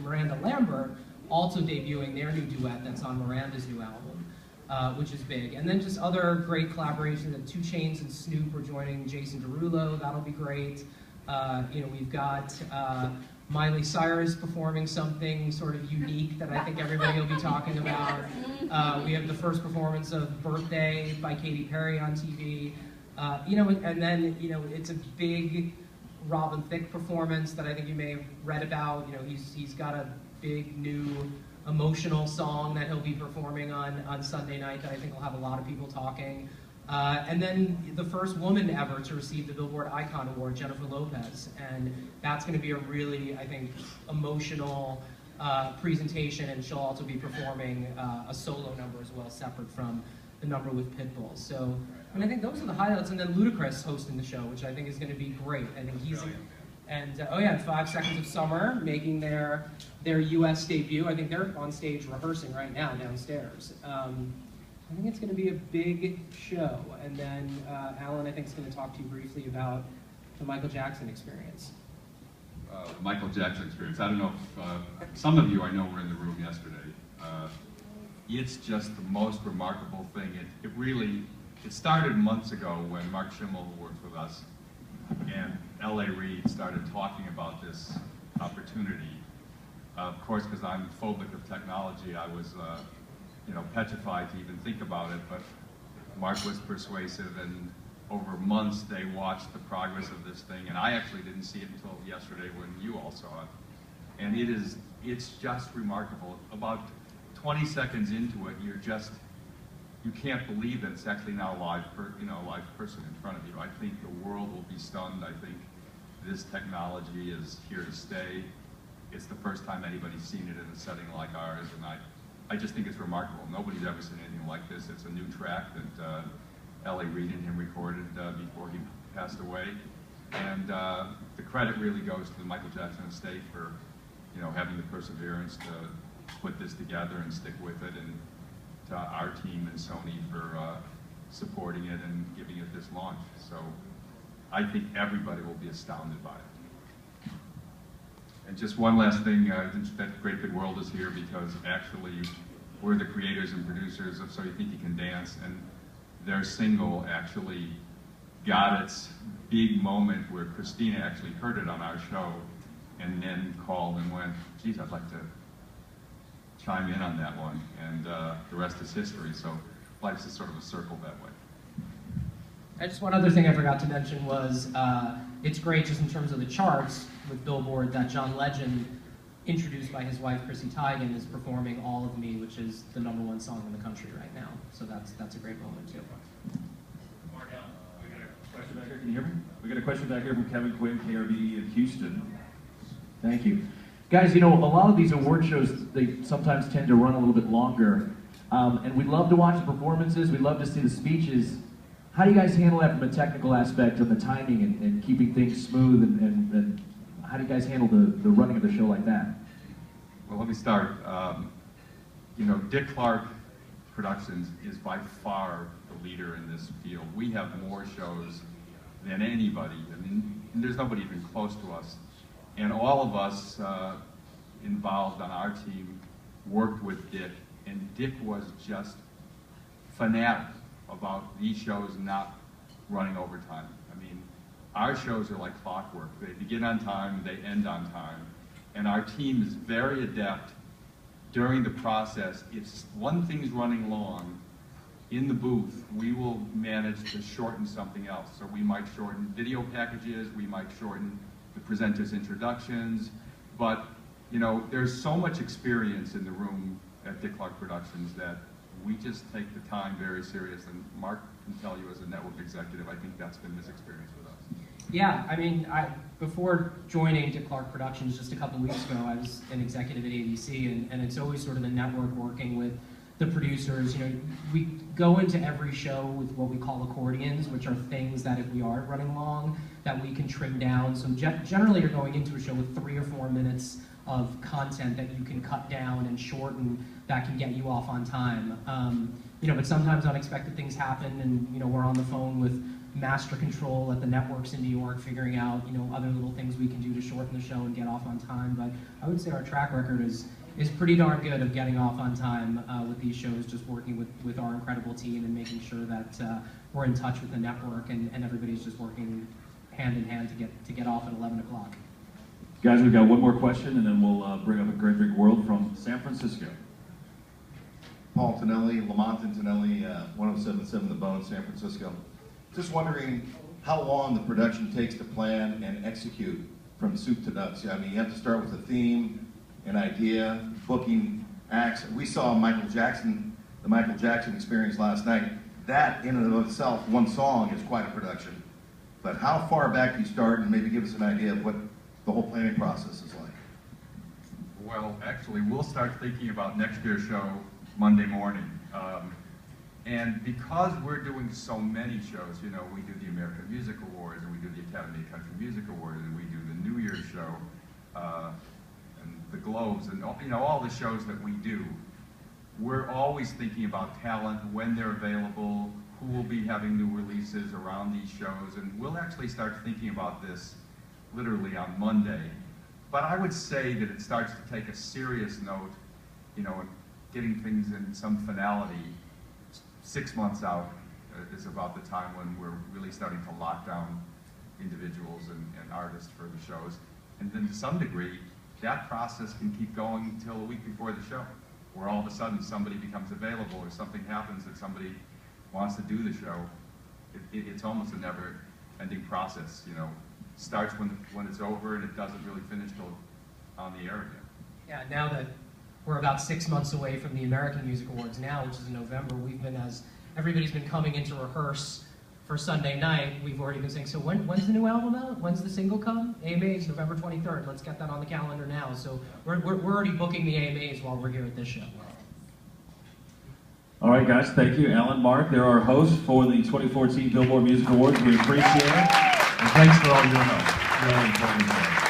Miranda Lambert also debuting their new duet that's on Miranda's new album, which is big. And then just other great collaborations. That 2 Chainz and Snoop are joining Jason Derulo. That'll be great. We've got Miley Cyrus performing something sort of unique that I think everybody will be talking about. We have the first performance of Birthday by Katy Perry on TV. And then, it's a big Robin Thicke performance that I think you may have read about. He's got a big new emotional song that he'll be performing on Sunday night that I think will have a lot of people talking. And then the first woman ever to receive the Billboard Icon Award, Jennifer Lopez. And that's going to be a really, I think, emotional presentation, and she'll also be performing a solo number as well, separate from the number with Pitbull. So, I think those are the highlights. And then Ludacris hosting the show, which I think is going to be great. I think he's... And 5 Seconds of Summer making their U.S. debut. I think they're on stage rehearsing right now downstairs. I think it's going to be a big show. And then Alan, I think, is going to talk to you briefly about the Michael Jackson experience. Michael Jackson experience. I don't know if some of you I know were in the room yesterday. It's just the most remarkable thing. It started months ago when Mark Schimmel, who works with us, and L.A. Reid started talking about this opportunity. Of course, because I'm phobic of technology, I was petrified to even think about it, but Mark was persuasive, and over months they watched the progress of this thing, and I actually didn't see it until yesterday when you all saw it. And it's just remarkable. About 20 seconds into it, you can't believe that it's actually now a live person in front of you. I think the world will be stunned. I think this technology is here to stay. It's the first time anybody's seen it in a setting like ours, and I just think it's remarkable. Nobody's ever seen anything like this. It's a new track that L.A. Reid and him recorded before he passed away. And the credit really goes to the Michael Jackson estate for having the perseverance to put this together and stick with it, and to our team and Sony for supporting it and giving it this launch. So I think everybody will be astounded by it. And just one last thing, that Great Big World is here because actually we're the creators and producers of So You Think You Can Dance, and their single actually got its big moment where Christina actually heard it on our show and then called and went, geez, I'd like to chime in on that one, and the rest is history. So life's is sort of a circle that way. Just one other thing I forgot to mention was it's great just in terms of the charts with Billboard that John Legend, introduced by his wife Chrissy Teigen, is performing All of Me, which is the #1 song in the country right now. So that's a great moment too. Markel, we got a question back here. Can you hear me? We got a question back here from Kevin Quinn, KRBE in Houston. Thank you. Guys, a lot of these award shows, they sometimes tend to run a little bit longer. And we love to watch the performances, we love to see the speeches. How do you guys handle that from a technical aspect and the timing and keeping things smooth, and how do you guys handle the running of the show like that? Well, let me start. Dick Clark Productions is by far the leader in this field. We have more shows than anybody. There's nobody even close to us. And all of us involved on our team worked with Dick, and Dick was just fanatic about these shows not running overtime. Our shows are like clockwork. They begin on time, they end on time. And our team is very adept during the process. If one thing's running long in the booth, we will manage to shorten something else. So we might shorten video packages, we might shorten the presenters' introductions, but there's so much experience in the room at Dick Clark Productions that we just take the time very serious, and Mark can tell you as a network executive, I think that's been his experience with us. Yeah, before joining Dick Clark Productions just a couple weeks ago, I was an executive at ABC, and it's always sort of the network working with the producers. We go into every show with what we call accordions, which are things that if we are running long, that we can trim down. So generally you're going into a show with 3 or 4 minutes of content that you can cut down and shorten that can get you off on time. But sometimes unexpected things happen, and we're on the phone with master control at the networks in New York, figuring out, you know, other little things we can do to shorten the show and get off on time. But I would say our track record is pretty darn good of getting off on time with these shows, just working with our incredible team and making sure that we're in touch with the network and everybody's just working hand in hand to get off at 11 o'clock. Guys, we've got one more question, and then we'll bring up a Great Big World from San Francisco. Paul Tonelli, Lamont and Tonelli, 1077 The Bone, San Francisco. Just wondering how long the production takes to plan and execute from soup to nuts. I mean, you have to start with a theme, an idea, booking acts. We saw the Michael Jackson Experience last night. That in and of itself, one song, is quite a production. But how far back do you start, and maybe give us an idea of what the whole planning process is like? Well, actually, we'll start thinking about next year's show Monday morning. And because we're doing so many shows, you know, we do the American Music Awards, and we do the Academy of Country Music Awards, and we do the New Year's show, and the Globes, and you know, all the shows that we do. We're always thinking about talent, when they're available, who will be having new releases around these shows, and we'll actually start thinking about this literally on Monday. But I would say that it starts to take a serious note, you know, getting things in some finality 6 months out is about the time when we're really starting to lock down individuals and artists for the shows. And then to some degree, that process can keep going until a week before the show, where all of a sudden somebody becomes available or something happens that somebody wants to do the show. It's almost a never-ending process, you know. Starts when it's over, and it doesn't really finish till on the air again. Yeah, now that we're about 6 months away from the American Music Awards now, which is in November, as everybody's been coming in to rehearse for Sunday night, we've already been saying, so when's the new album out? When's the single come? AMAs, November 23rd. Let's get that on the calendar now. So we're already booking the AMAs while we're here at this show. All right, guys, thank you. Alan, Mark, they're our hosts for the 2014 Billboard Music Awards. We appreciate it. And thanks for all your help. Really important.